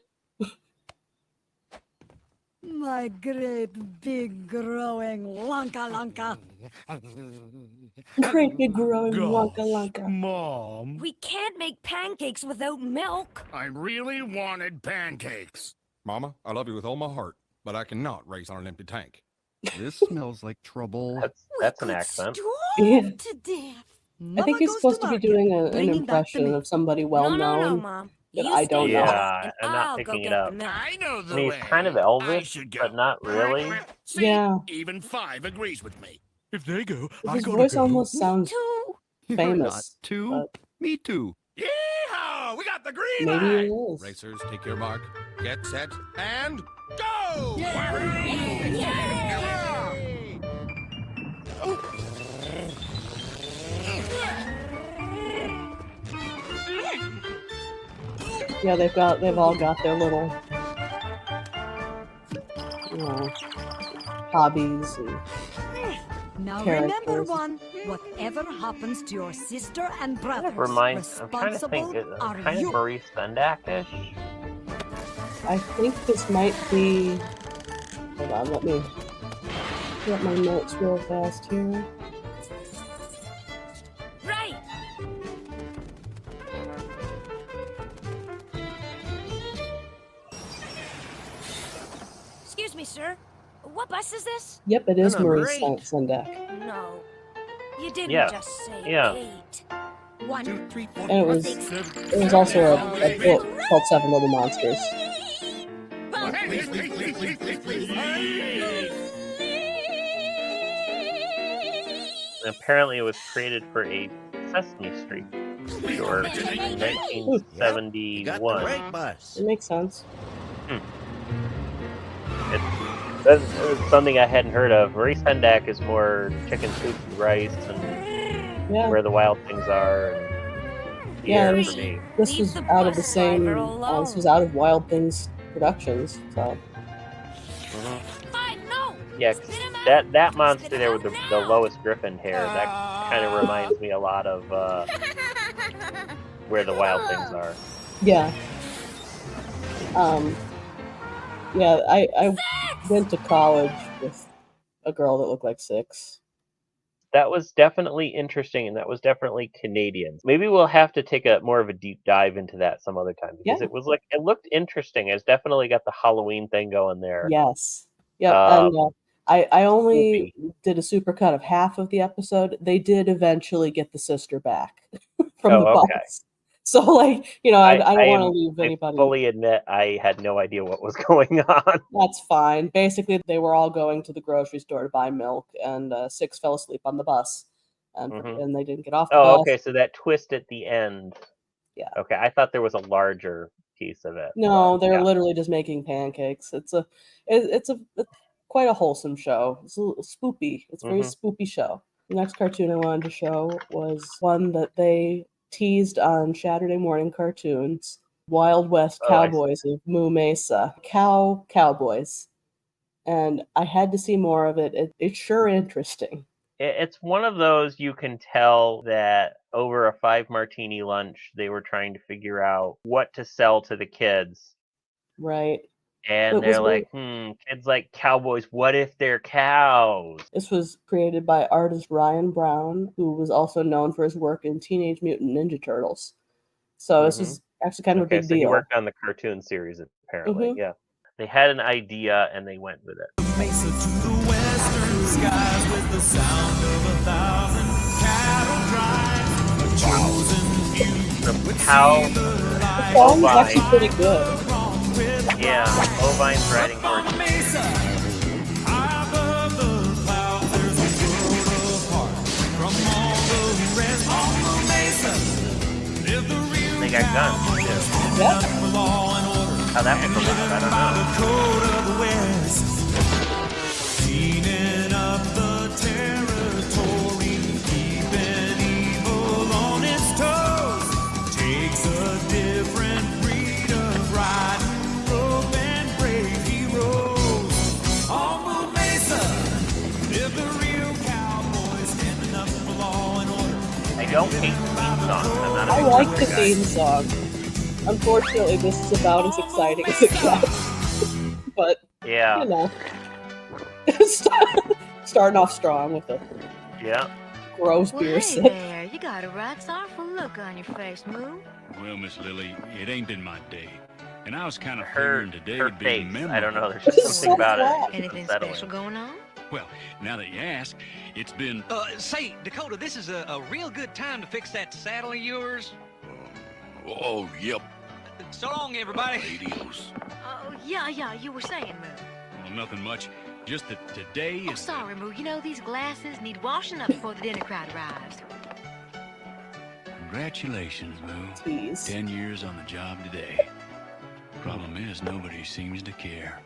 My great big growing Lanka Lanka. Great big growing Lanka Lanka. Mom. We can't make pancakes without milk. I really wanted pancakes. Mama, I love you with all my heart, but I cannot race on an empty tank. This smells like trouble. That's an accent. Yeah. To death. I think he's supposed to be doing an bringing back the impression milk. of somebody well known. Mom. That You I stay don't know. here, Yeah, and I'm not I'll picking go it get up. the milk. I know the I mean, way. he's kind of I Elvis, should go. but not really. See, Yeah. even 5 agrees with me. If they go, I His gotta voice go. almost sounds Too. You're famous. not too. but Me too. Yeehaw! We got the green Maybe light. it is. Racers, take your mark. Get set and go! Yeah, they've all got their little, hobbies and Now characters. remember one. Whatever happens to your sister and brother, I'm trying to think, responsible are kind you. of Maurice Sendak-ish. I think this might be. Hold on, let me get my notes real fast here. Right. Excuse me, sir. What bus is this? Yep, it is Number Maurice 8. Sendak. No. You didn't Yeah. just say Yeah. 8. 1, 2, 3, 4. And it was also a book called Seven Little Monsters. And apparently, it was created for a Sesame Street store in 1971. bus. It makes sense. That's something I hadn't heard of. Maurice Sendak is more Chicken Soup and Rice and Yeah. Where the Wild Things Are. And Yeah, Pierre this, for me. this was out of the same. This was out of Wild Things Productions. So Yeah, 'cause that monster there with the Lois Griffin hair, that kind of reminds me a lot of Where the Wild Things Are. yeah, yeah. I went to college with a girl that looked like 6. That was definitely interesting, and that was definitely Canadian. Maybe we'll have to take a more of a deep dive into that some other time because Yeah. it looked interesting. It's definitely got the Halloween thing going there. Yes. Yep. And I only Spoopy. did a supercut of half of the episode. They did eventually get the sister back from Oh, the okay. bus. So, like, I don't want to leave I anybody. fully admit I had no idea what was going on. That's fine. Basically, they were all going to the grocery store to buy milk, and 6 fell asleep on the bus, and and they didn't get off the Oh, bus. okay, so that twist at the end. Yeah. Okay, I thought there was a larger piece of it. No, but, they're yeah. literally just making pancakes. It's quite a wholesome show. It's a little spoopy. It's a very spoopy show. The next cartoon I wanted to show was one that they teased on Saturday morning cartoons. Wild West Cowboys of Moo Mesa. Cowboys. And I had to see more of it. It's sure interesting. It's one of those you can tell that over a 5 martini lunch, they were trying to figure out what to sell to the kids. Right. And It was they're like, kids like cowboys. What if they're cows? This was created by artist Ryan Brown, who was also known for his work in Teenage Mutant Ninja Turtles. So this is actually kind of a Okay, big so he deal. worked on the cartoon series, apparently. Yeah. They had an idea and they went with it. Mesa to the western skies with the sound of 1,000 cattle drive. A chosen few would Cow. The song is actually pretty good. Yeah, bovines riding horses. Above the clouds, there's a world apart from all the rest. On the mesa, live the real They got guns too. Yep. How that was allowed, I don't know. the code of the West. Cleaning up the territory, keeping evil on its toes. Takes a different breed of riding rope and brave heroes. On the Mesa, live the real cowboys, standing up for law and order. I don't hate the theme song. I'm not a I big like Western the guy. theme song. Unfortunately, this is about as exciting as it gets. But, Yeah. you know. Starting off strong with a gross Well, beer hey sip. there, you got a right sorrowful look on your face, Moo. Well, Miss Lily, it ain't been my day. And I was kind of Her- figuring today her would be face, memorable. I don't know, there's just This is something so about it. flat. It's just Anything unsettling. special going on? Well, now that you ask, it's been... Say, Dakota, this is a real good time to fix that saddle of yours. Oh, yep. So long, everybody. Radios. Oh, yeah, you were saying, Moo. Well, nothing much. Just that today Oh, is... sorry, Moo. You know, these glasses need washing up before the dinner crowd arrives. Congratulations, Moo. Jeez. 10 years on the job today. Problem is, nobody seems to care.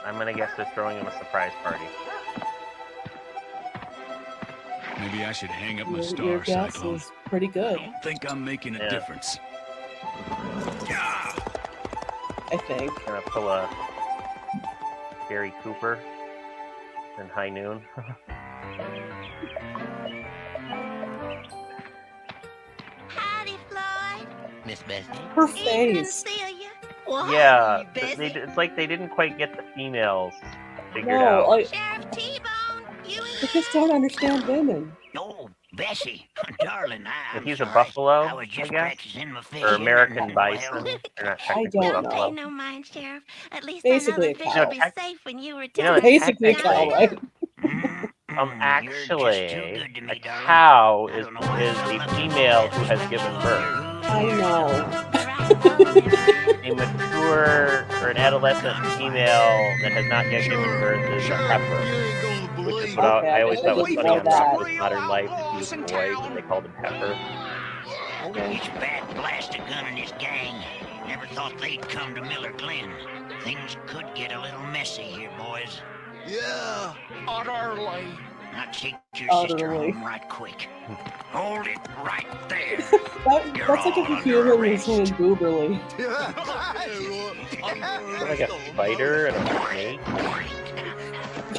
I'm gonna guess they're throwing him a surprise party. Maybe I should hang up my Your star guess cyclone. is pretty good, I don't think I'm making a Yeah. difference. I think. Gonna pull a Gary Cooper in High Noon. Howdy, Floyd. Miss Bessie. Her Evening, face. Celia. Well, Yeah, hi, Bessie. it's like they didn't quite get the females figured No, out. like, Sheriff T-Bone, you I just don't understand women. Oh, Bessie, darling, If he's a buffalo, I was I just guess, practicing my fish. or American Well, bison. They're not I technically don't buffalo. know. no mind, Sheriff. At least Basically I a know the fish cow. will be No, safe when you You know, return. Basically a cow, technically, right? Actually, You're just too good to me, a darling. cow I is don't know why I'm so a lucky. female who has given birth. I know. A mature or an adolescent female that has not yet given birth is a heifer. Which is what Okay, I always I thought was didn't funny know on that. Rockford Modern Life. If he was a boy, and they called him Heifer. Okay. Each bad blasted gun in his gang. Never thought they'd come to Miller Glen. Things could get a little messy here, boys. Yeah, utterly. Now take your sister Utterly. home right quick. Hold it right there. That's like if a human was saying gooberly. Like a spider and a snake.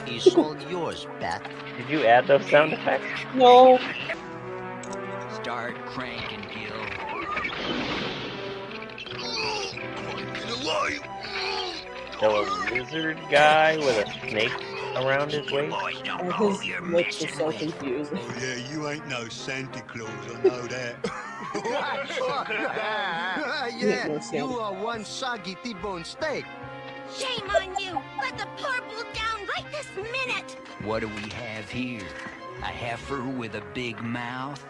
He's all yours, Beth. Did you add those sound effects? No. Start cranking, Gil. So a lizard guy with a snake around his waist? And his lips are so confusing. Oh, yeah, you ain't no Santa Claus, I know that. Make no You sense. are one soggy T-bone steak. Shame on you. Let the poor bull down right this minute. What do we have here? A heifer with a big mouth?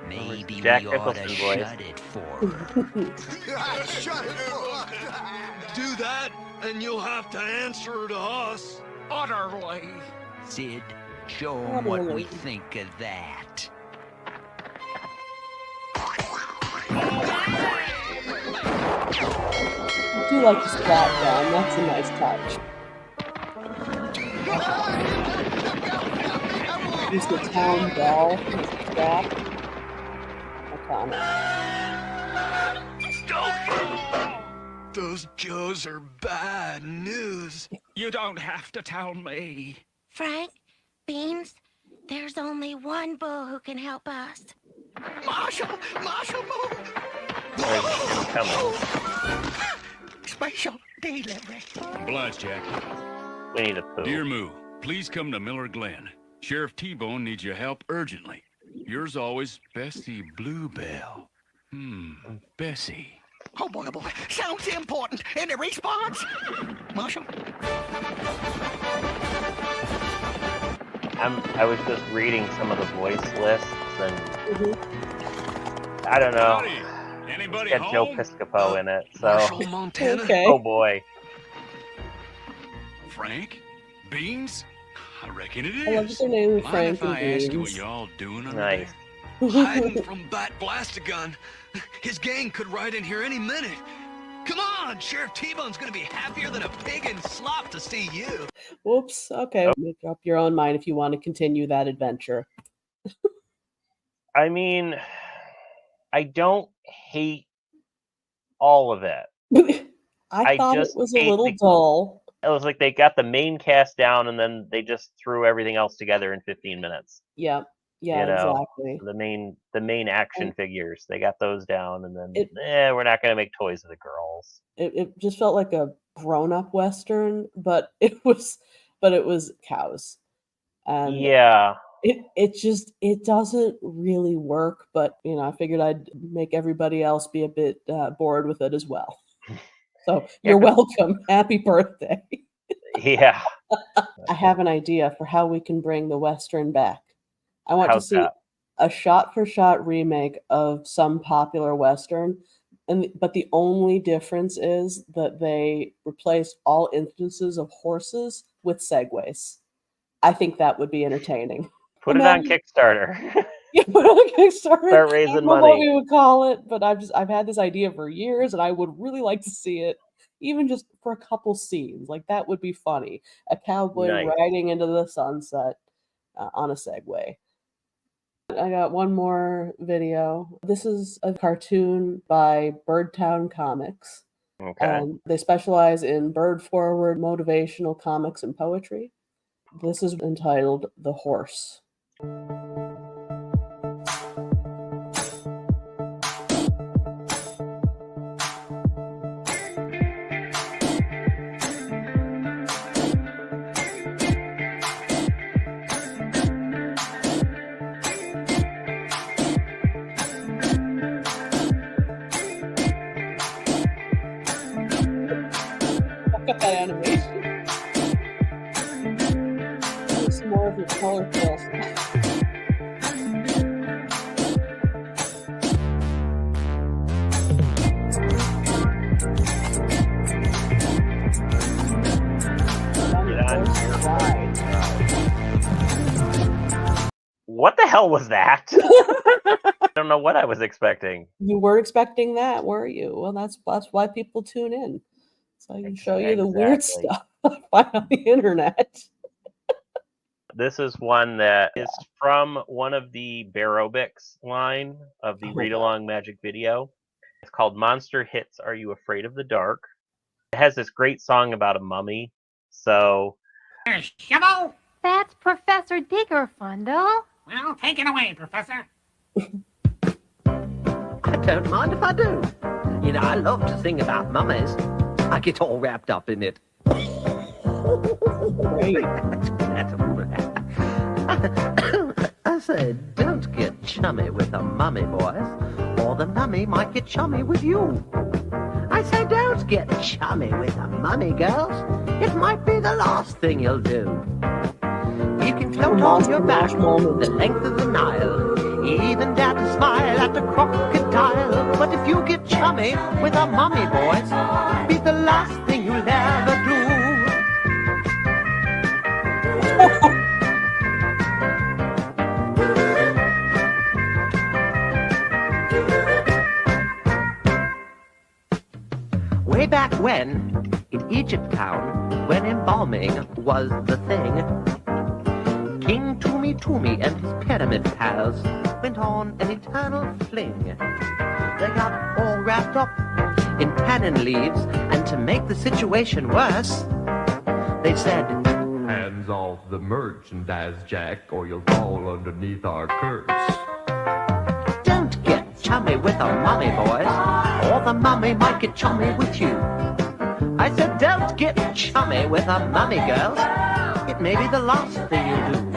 Maybe Jack we ought to Nicholson voice. shut it for her. Shut it. Do that, and you'll have to answer to us. Utterly. Sid, show 'em what we think of that. I do like the splat down. That's a nice touch. Use the town bell as a trap. Iconic. Those Joes are bad news. You don't have to tell me. Frank, Beans, There's only one bull who can help us. Marshall! Marshall, move! Where's Jim coming? Special delivery. Obliged, Jack. We need a poo. Dear Moo, please come to Miller Glen. Sheriff T-Bone needs your help urgently. Yours always, Bessie Bluebell. Bessie. Oh boy, sounds important. Any response? Marshall? I was just reading some of the voice lists, and I don't know. Howdy. Anybody Got Joe home? Piscopo in it, so. Marshall, Montana? Okay. Oh boy. Frank? Beans? I reckon it I love that is. their name is Mind Frank if I and ask you what Beans. y'all doing under Nice. Hiding from Bat Blastagun. His gang could ride in here any minute. Come on, Sheriff T-Bone's gonna be happier than a pig in slop to see you. Whoops. Okay. Make up your own mind if you want to continue that adventure. I mean, I don't hate all of it. I thought it just was a hate little the- dull. It was like they got the main cast down, and then they just threw everything else together in 15 minutes. Yeah. Yeah, You know, exactly. the main action And figures, they got those down, and then It we're not going to make toys of the girls. it just felt like a grown-up Western, but it was cows. And Yeah, it doesn't really work, but I figured I'd make everybody else be a bit bored with it as well. So yeah, you're 'cause- welcome. Happy birthday. yeah. I have an idea for how we can bring the Western back. I want to How's see that? a shot-for-shot remake of some popular Western, but the only difference is that they replaced all instances of horses with segways. I think that would be entertaining. Put it on Imagine Kickstarter. you put it on Kickstarter. Start I raising don't know what money. we would call it, but I've had this idea for years, and I would really like to see it, even just for a couple scenes. Like that would be funny. A cowboy Nice. riding into the sunset on a Segway. I got one more video. This is a cartoon by Birdtown Comics. Okay. And they specialize in bird forward motivational comics and poetry. This is entitled The Horse. Look at that animation. Some more of your color fills. What the hell was that? I don't know what I was expecting. You weren't expecting that, were you? Well, that's why people tune in. So I can show you the weird Exactly. stuff I find on the internet. This is one that is from one of the Barobics line of the Oh, Read wow. Along Magic video. It's called Monster Hits Are You Afraid of the Dark? It has this great song about a mummy. So, Shovel! That's Professor Digger, Fundle. Well, take it away, Professor. I don't mind if I do. You know, I love to sing about mummies. I get all wrapped up in it. I said, don't get chummy with a mummy, boys, or the mummy might get chummy with you. I say, don't get chummy with a mummy, girls. It might be the last thing you'll do. You can float on your back the length of the Nile, even dare to smile at the crocodile. But if you get chummy with a mummy, boys, be the last thing you'll ever do. Way back when, in Egypt town, when embalming was the thing, King Toomey and his pyramid pals went on an eternal fling. They got all wrapped up in tannin leaves, and to make the situation worse, they said, Hands off the merchandise, Jack, or you'll fall underneath our curse. Don't get chummy with a mummy, boys, or the mummy might get chummy with you. I said don't get chummy with a mummy, girls. It may be the last thing you do.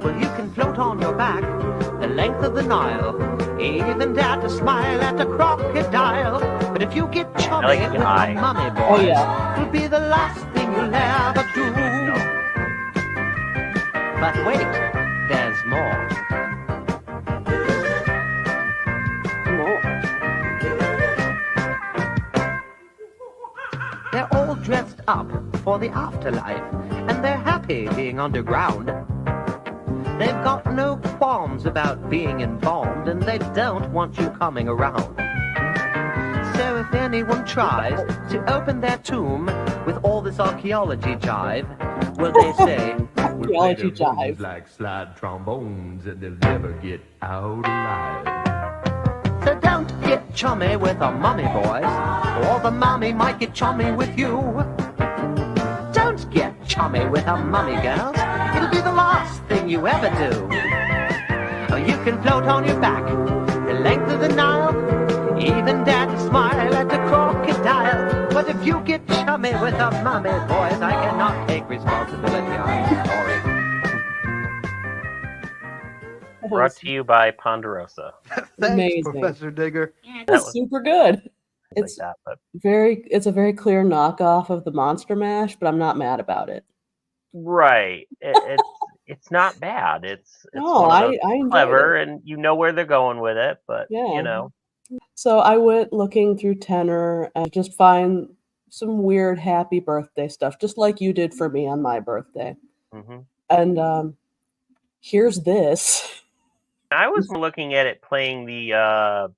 Well, you can float on your back the length of the Nile, even dare to smile at a crocodile. But if you get chummy with a mummy, boys, it'll be the last thing you'll ever do. But wait, there's more. They're all dressed up for the afterlife, and they're happy being underground. They've got no qualms about being embalmed, and they don't want you coming around. So if anyone tries to open their tomb with all this archaeology jive, well, they say, archaeology jive, like slide trombones, and they'll never get out alive. So don't get chummy with a mummy, boys, or the mummy might get chummy with you. Don't get chummy with a mummy, girls. It'll be the last thing you ever do. Oh, you can float on your back the length of the Nile, even dare to smile at a crocodile. But if you get chummy with a mummy, boys, I cannot take responsibility. I'm sorry. Brought to you by Ponderosa. Thanks, Amazing. Professor Digger. That was super good. It's like that, but it's a very clear knockoff of the Monster Mash, but I'm not mad about it. right. It's not bad. It's No, one of those I enjoyed clever, it. and you know where they're going with it. But Yeah. you know, So I went looking through Tenor and just find some weird happy birthday stuff, just like you did for me on my birthday. mhm. And here's this. I was looking at it playing the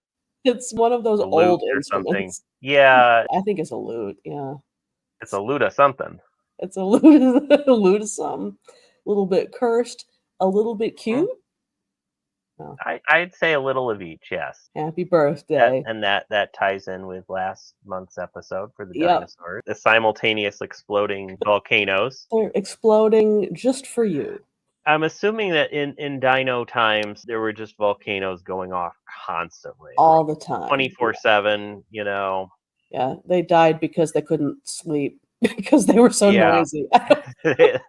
It's one of those the lute old or something. instruments. Yeah, I think it's a lute. Yeah, it's a lute of something. it's a lute, a lute of some. A little bit cursed, a little bit cute. I'd say a little of each. Yes. Happy birthday. And that ties in with last month's episode for the Yep. dinosaurs. The simultaneous exploding volcanoes. They're exploding just for you. I'm assuming that in dino times there were just volcanoes going off constantly. All the time. 24/7, you know. Yeah, they died because they couldn't sleep because they were so Yeah. noisy. It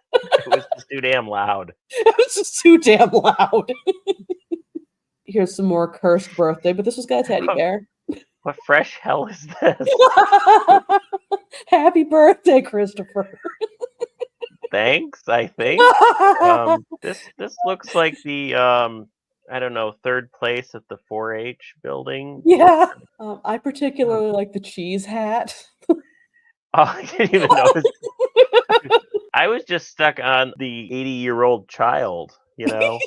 was just too damn loud. It was just too damn loud. Here's some more cursed birthday, but this was got a teddy bear. What fresh hell is this? Happy birthday, Christopher. Thanks, I think. This looks like the I don't know, third place at the 4-H building. Yeah. I particularly like the cheese hat. Oh, I didn't even notice. I was just stuck on the 80-year-old child, you know.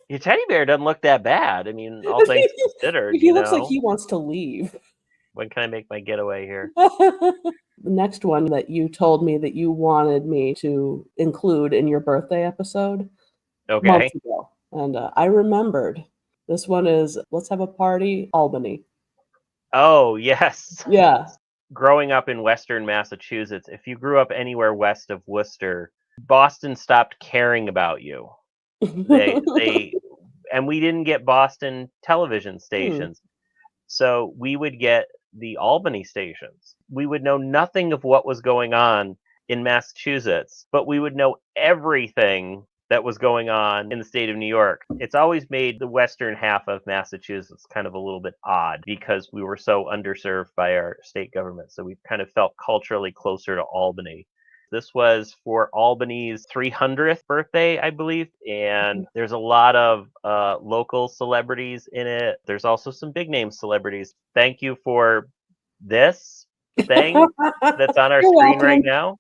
Your teddy bear doesn't look that bad. I mean, all things considered, He you looks know. like he wants to leave. When can I make my getaway here? The next one that you told me that you wanted me to include in your birthday episode Okay. months ago. And I remembered. This one is Let's Have a Party, Albany. Oh, yes. Yeah. Growing up in Western Massachusetts, if you grew up anywhere west of Worcester, Boston stopped caring about you. They and we didn't get Boston television stations. So we would get the Albany stations. We would know nothing of what was going on in Massachusetts, but we would know everything that was going on in the state of New York. It's always made the western half of Massachusetts kind of a little bit odd because we were so underserved by our state government. So we kind of felt culturally closer to Albany. This was for Albany's 300th birthday, I believe, and there's a lot of local celebrities in it. There's also some big name celebrities. Thank you for this thing that's on our You're screen right welcome. now.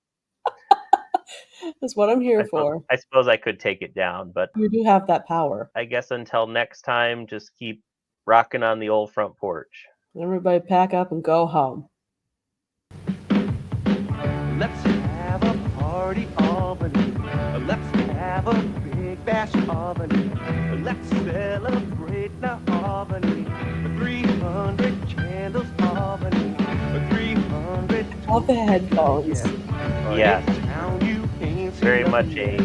That's what I'm here for. I suppose I could take it down, but You do have that power. I guess until next time, just keep rocking on the old front porch. Everybody pack up and go home. Let's have a party, Albany. Let's have a big bash, Albany. Let's celebrate now, Albany. 300 candles, Albany. 300. All the headphones. Yeah. Town you ain't Very much a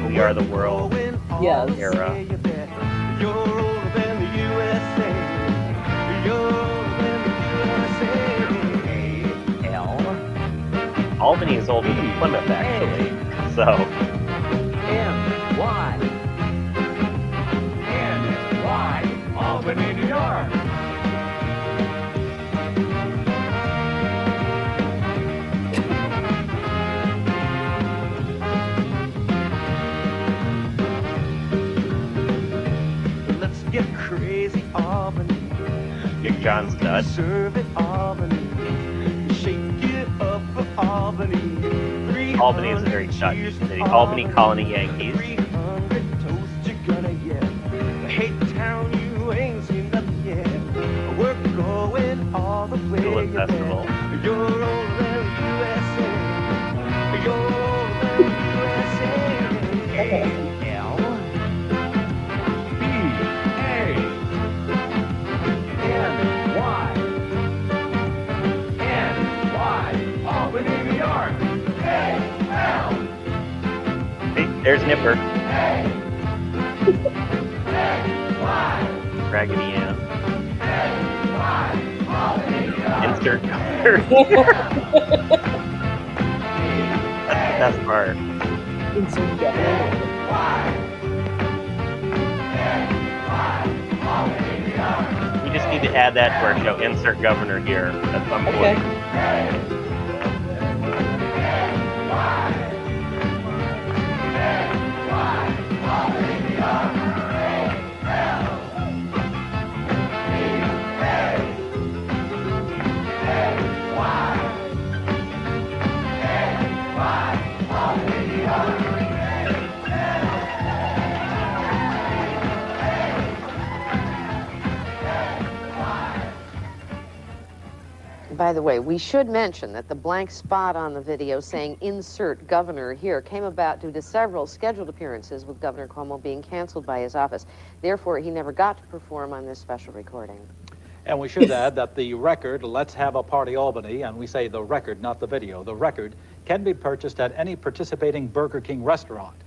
We Are the World Yes. era. You're older than the USA. You're older than the USA. Albany is older than Plymouth, actually. So, N-Y. N-Y. Albany, New York. Let's get crazy, Albany. Big John's nut. Serve it, Albany. Shake it up for Albany. Albany is a very Dutch city. Albany Colony Yankees. 300 toasts you're gonna get. Hey, town, you ain't seen nothing yet. We're going all the way. Tulip Festival. You're older than the USA. You're older than the USA. A-L. B-A-N-Y. N-Y. Albany, New York. A-L. Hey, there's Nipper. Raggedy Ann. Insert color. That's the best part. Insert governor. We just need to add that to our show. Insert governor here at some point. Okay. By the way, we should mention that the blank spot on the video saying insert governor here came about due to several scheduled appearances with Governor Cuomo being canceled by his office. Therefore, he never got to perform on this special recording. And we should add that the record, Let's Have a Party Albany, and we say the record, not the video, the record can be purchased at any participating Burger King restaurant.